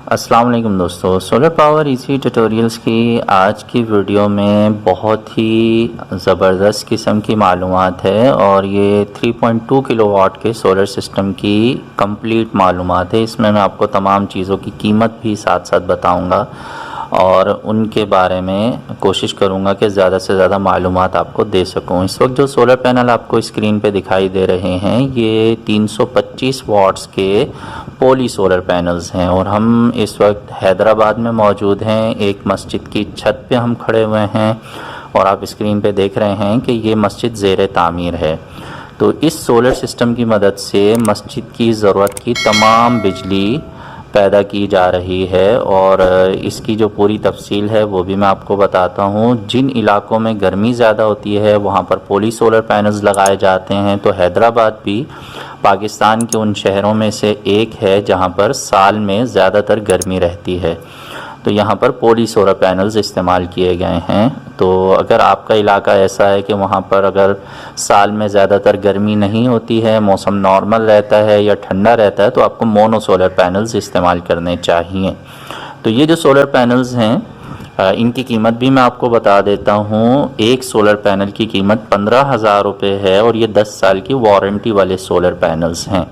अस्सलाम वालेकुम दोस्तों, सोलर पावर इजी ट्यूटोरियल्स की आज की वीडियो में बहुत ही ज़बरदस्त किस्म की मालूमात है और ये 3.2 किलोवाट के सोलर सिस्टम की कंप्लीट मालूमात है। इसमें मैं आपको तमाम चीज़ों की कीमत भी साथ साथ बताऊंगा और उनके बारे में कोशिश करूंगा कि ज़्यादा से ज़्यादा मालूमात आपको दे सकूं। इस वक्त जो सोलर पैनल आपको स्क्रीन पे दिखाई दे रहे हैं ये 325 वाट्स के पोली सोलर पैनल्स हैं और हम इस वक्त हैदराबाद में मौजूद हैं। एक मस्जिद की छत पे हम खड़े हुए हैं और आप स्क्रीन पे देख रहे हैं कि ये मस्जिद ज़ेर तामीर है। तो इस सोलर सिस्टम की मदद से मस्जिद की ज़रूरत की तमाम बिजली पैदा की जा रही है और इसकी जो पूरी तफसील है वो भी मैं आपको बताता हूँ। जिन इलाकों में गर्मी ज़्यादा होती है वहाँ पर पोली सोलर पैनल्स लगाए जाते हैं। तो हैदराबाद भी पाकिस्तान के उन शहरों में से एक है जहाँ पर साल में ज़्यादातर गर्मी रहती है, तो यहाँ पर पोली सोलर पैनल्स इस्तेमाल किए गए हैं। तो अगर आपका इलाका ऐसा है कि वहाँ पर अगर साल में ज़्यादातर गर्मी नहीं होती है, मौसम नॉर्मल रहता है या ठंडा रहता है, तो आपको मोनो सोलर पैनल्स इस्तेमाल करने चाहिए। तो ये जो सोलर पैनल्स हैं इनकी कीमत भी मैं आपको बता देता हूँ। एक सोलर पैनल की कीमत 15,000 रुपये है और ये 10 साल की वारंटी वाले सोलर पैनल्स हैं।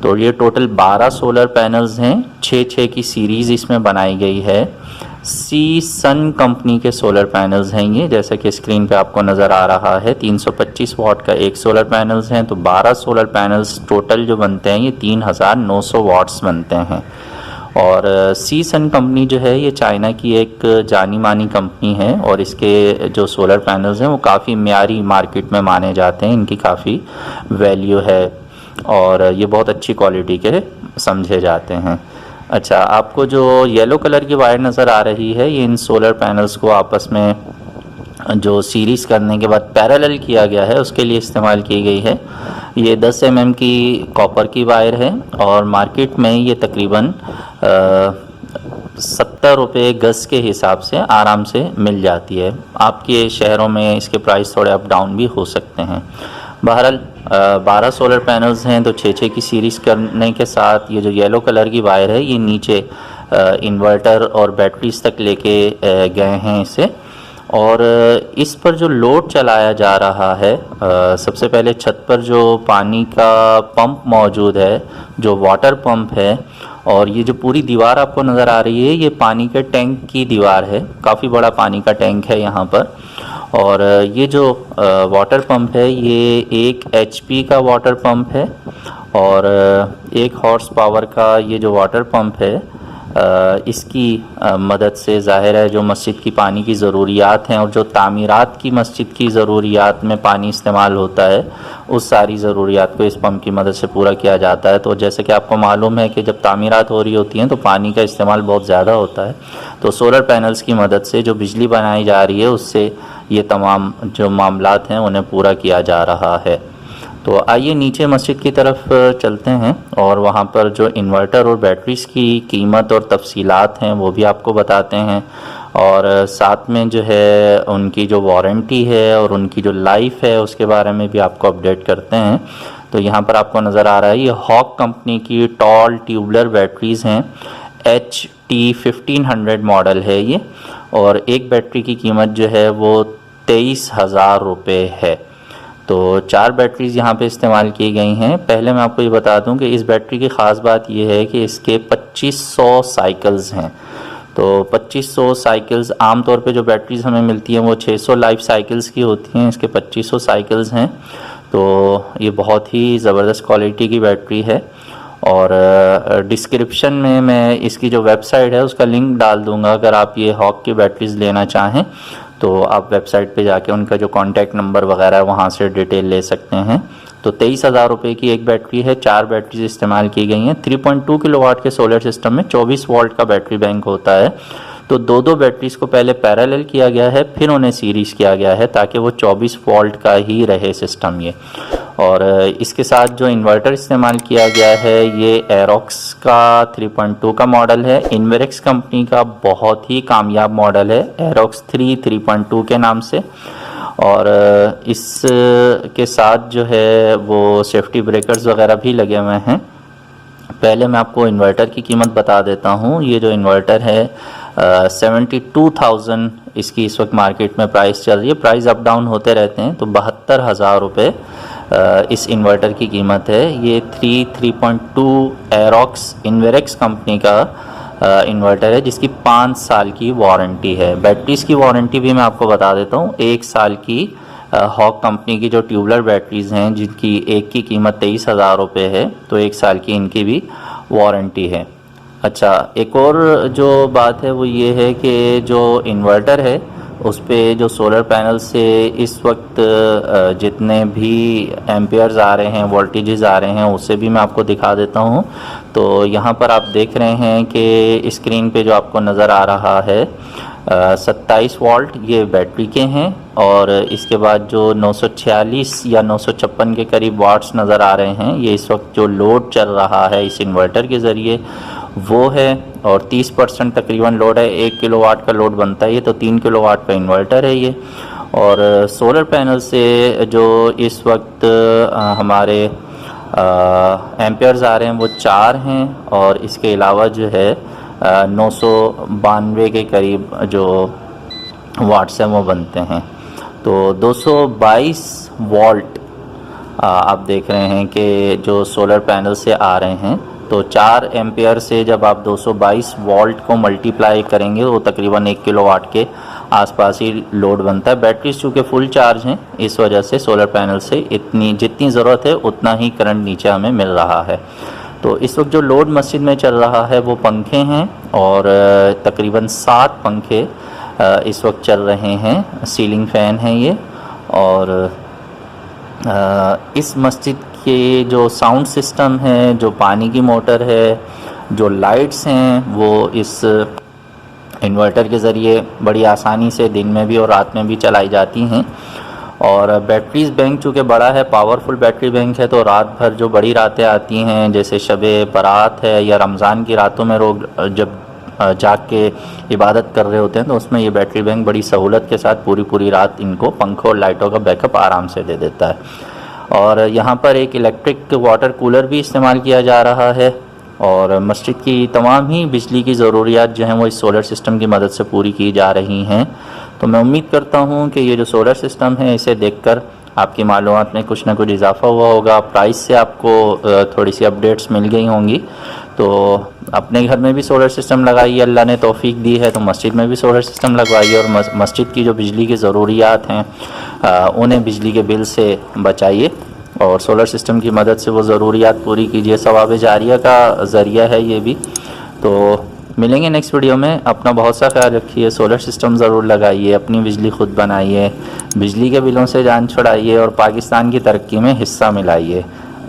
तो ये टोटल 12 सोलर पैनल्स हैं, 6 की सीरीज़ इसमें बनाई गई है। सी सन कंपनी के सोलर पैनल्स हैं ये, जैसा कि स्क्रीन पे आपको नज़र आ रहा है। 325 वाट का एक सोलर पैनल्स हैं, तो 12 सोलर पैनल्स टोटल जो बनते हैं ये 3,900 वाट्स बनते हैं। और सी सन कंपनी जो है ये चाइना की एक जानी मानी कंपनी है और इसके जो सोलर पैनल्स हैं वो काफ़ी म्यारी मार्केट में माने जाते हैं, इनकी काफ़ी वैल्यू है और ये बहुत अच्छी क्वालिटी के समझे जाते हैं। अच्छा, आपको जो येलो कलर की वायर नज़र आ रही है ये इन सोलर पैनल्स को आपस में जो सीरीज़ करने के बाद पैरेलल किया गया है उसके लिए इस्तेमाल की गई है। ये 10 mm की कॉपर की वायर है और मार्केट में ये तकरीबन 70 रुपये गज़ के हिसाब से आराम से मिल जाती है। आपके शहरों में इसके प्राइस थोड़े अप डाउन भी हो सकते हैं। बहरहाल 12 सोलर पैनल्स हैं, तो 6 की सीरीज़ करने के साथ ये जो येलो कलर की वायर है ये नीचे इन्वर्टर और बैटरीज तक लेके गए हैं इसे। और इस पर जो लोड चलाया जा रहा है, सबसे पहले छत पर जो पानी का पंप मौजूद है, जो वाटर पंप है, और ये जो पूरी दीवार आपको नज़र आ रही है ये पानी के टैंक की दीवार है। काफ़ी बड़ा पानी का टैंक है यहाँ पर। और ये जो वाटर पंप है ये 1 HP का वाटर पंप है और 1 हॉर्स पावर का ये जो वाटर पंप है इसकी मदद से ज़ाहिर है जो मस्जिद की पानी की ज़रूरियात हैं और जो तामीरात की मस्जिद की ज़रूरियात में पानी इस्तेमाल होता है उस सारी ज़रूरियात को इस पंप की मदद से पूरा किया जाता है। तो जैसे कि आपको मालूम है कि जब तामीरात हो रही होती हैं तो पानी का इस्तेमाल बहुत ज़्यादा होता है, तो सोलर पैनल्स की मदद से जो बिजली बनाई जा रही है उससे ये तमाम जो मामलात हैं उन्हें पूरा किया जा रहा है। तो आइए नीचे मस्जिद की तरफ चलते हैं और वहाँ पर जो इन्वर्टर और बैटरीज़ की कीमत और तफसीलात हैं वो भी आपको बताते हैं और साथ में जो है उनकी जो वारंटी है और उनकी जो लाइफ है उसके बारे में भी आपको अपडेट करते हैं। तो यहाँ पर आपको नज़र आ रहा है ये हॉक कंपनी की टॉल ट्यूबलर बैटरीज़ हैं, HT1500 मॉडल है ये, और एक बैटरी की कीमत जो है वो 23,000 रुपये है। तो 4 बैटरीज़ यहाँ पे इस्तेमाल की गई हैं। पहले मैं आपको ये बता दूं कि इस बैटरी की ख़ास बात ये है कि इसके 2500 साइकिल्स हैं। तो 2500 साइकिल्स, आम तौर पे जो बैटरीज़ हमें मिलती हैं वो 600 लाइफ साइकिल्स की होती हैं, इसके 2500 साइकिल्स हैं। तो ये बहुत ही ज़बरदस्त क्वालिटी की बैटरी है और डिस्क्रिप्शन में मैं इसकी जो वेबसाइट है उसका लिंक डाल दूँगा। अगर आप ये हॉक की बैटरीज़ लेना चाहें तो आप वेबसाइट पे जाके उनका जो कॉन्टैक्ट नंबर वगैरह है वहाँ से डिटेल ले सकते हैं। तो 23,000 रुपये की एक बैटरी है, 4 बैटरीज इस्तेमाल की गई हैं। 3.2 किलोवाट के सोलर सिस्टम में 24 वोल्ट का बैटरी बैंक होता है। तो दो बैटरीज को पहले पैरेलल किया गया है, फिर उन्हें सीरीज़ किया गया है ताकि वो 24 वोल्ट का ही रहे सिस्टम ये। और इसके साथ जो इन्वर्टर इस्तेमाल किया गया है ये एरोक्स का 3.2 का मॉडल है। इन्वेरेक्स कंपनी का बहुत ही कामयाब मॉडल है, एरोक्स 3.2 के नाम से। और इसके साथ जो है वो सेफ्टी ब्रेकर्स वगैरह भी लगे हुए हैं। पहले मैं आपको इन्वर्टर की कीमत बता देता हूँ। ये जो इन्वर्टर है 72,000 इसकी इस वक्त मार्केट में प्राइस चल रही है। प्राइस अप डाउन होते रहते हैं, तो 72,000 रुपये इस इन्वर्टर की कीमत है। ये 3.2 एरोक्स इन्वेरेक्स कंपनी का इन्वर्टर है, जिसकी 5 साल की वारंटी है। बैटरीज़ की वारंटी भी मैं आपको बता देता हूँ। 1 साल की हॉक कंपनी की जो ट्यूबलर बैटरीज़ हैं, जिनकी एक की कीमत 23,000 रुपये है, तो 1 साल की इनकी भी वारंटी है। अच्छा, एक और जो बात है वो ये है कि जो इन्वर्टर है उस पे जो सोलर पैनल से इस वक्त जितने भी एम्पियर्स आ रहे हैं, वोल्टेजेस आ रहे हैं, उससे भी मैं आपको दिखा देता हूँ। तो यहाँ पर आप देख रहे हैं कि स्क्रीन पे जो आपको नज़र आ रहा है 27 वोल्ट ये बैटरी के हैं, और इसके बाद जो 946 या 956 के करीब वाट्स नज़र आ रहे हैं, ये इस वक्त जो लोड चल रहा है इस इन्वर्टर के ज़रिए वो है। और 30% तकरीबन लोड है। 1 किलोवाट का लोड बनता है ये, तो 3 किलोवाट का इन्वर्टर है ये। और सोलर पैनल से जो इस वक्त हमारे एम्पियर्स आ रहे हैं वो 4 हैं, और इसके अलावा जो है 992 के करीब जो वाट्स हैं वो बनते हैं। तो 222 वोल्ट आप देख रहे हैं कि जो सोलर पैनल से आ रहे हैं, तो 4 एम्पियर से जब आप 222 वोल्ट को मल्टीप्लाई करेंगे वो तकरीबन 1 किलोवाट के आसपास ही लोड बनता है। बैटरीज चूँकि फुल चार्ज हैं, इस वजह से सोलर पैनल से इतनी जितनी ज़रूरत है उतना ही करंट नीचे हमें मिल रहा है। तो इस वक्त जो लोड मस्जिद में चल रहा है वो पंखे हैं, और तकरीबन 7 पंखे इस वक्त चल रहे हैं। सीलिंग फ़ैन है ये। और इस मस्जिद के जो साउंड सिस्टम है, जो पानी की मोटर है, जो लाइट्स हैं, वो इस इन्वर्टर के ज़रिए बड़ी आसानी से दिन में भी और रात में भी चलाई जाती हैं। और बैटरीज बैंक चूँकि बड़ा है, पावरफुल बैटरी बैंक है, तो रात भर जो बड़ी रातें आती हैं, जैसे शबे बारात है या रमज़ान की रातों में लोग जब जाग के इबादत कर रहे होते हैं, तो उसमें ये बैटरी बैंक बड़ी सहूलत के साथ पूरी रात इनको पंखों और लाइटों का बैकअप आराम से दे देता है। और यहाँ पर एक इलेक्ट्रिक वाटर कूलर भी इस्तेमाल किया जा रहा है, और मस्जिद की तमाम ही बिजली की ज़रूरियात जो हैं वो इस सोलर सिस्टम की मदद से पूरी की जा रही हैं। तो मैं उम्मीद करता हूँ कि ये जो सोलर सिस्टम है इसे देखकर आपकी मालूमात में कुछ ना कुछ इजाफ़ा हुआ होगा। प्राइस से आपको थोड़ी सी अपडेट्स मिल गई होंगी। तो अपने घर में भी सोलर सिस्टम लगाइए, अल्लाह ने तौफीक दी है तो मस्जिद में भी सोलर सिस्टम लगवाइए, और मस्जिद की जो बिजली की ज़रूरियात हैं उन्हें बिजली के बिल से बचाइए, और सोलर सिस्टम की मदद से वो ज़रूरियात पूरी कीजिए। सवाब जारिया का ज़रिया है ये भी। तो मिलेंगे नेक्स्ट वीडियो में। अपना बहुत सा ख्याल रखिए, सोलर सिस्टम ज़रूर लगाइए, अपनी बिजली खुद बनाइए, बिजली के बिलों से जान छुड़ाइए, और पाकिस्तान की तरक्की में हिस्सा मिलाइए।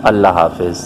अल्लाह हाफिज़।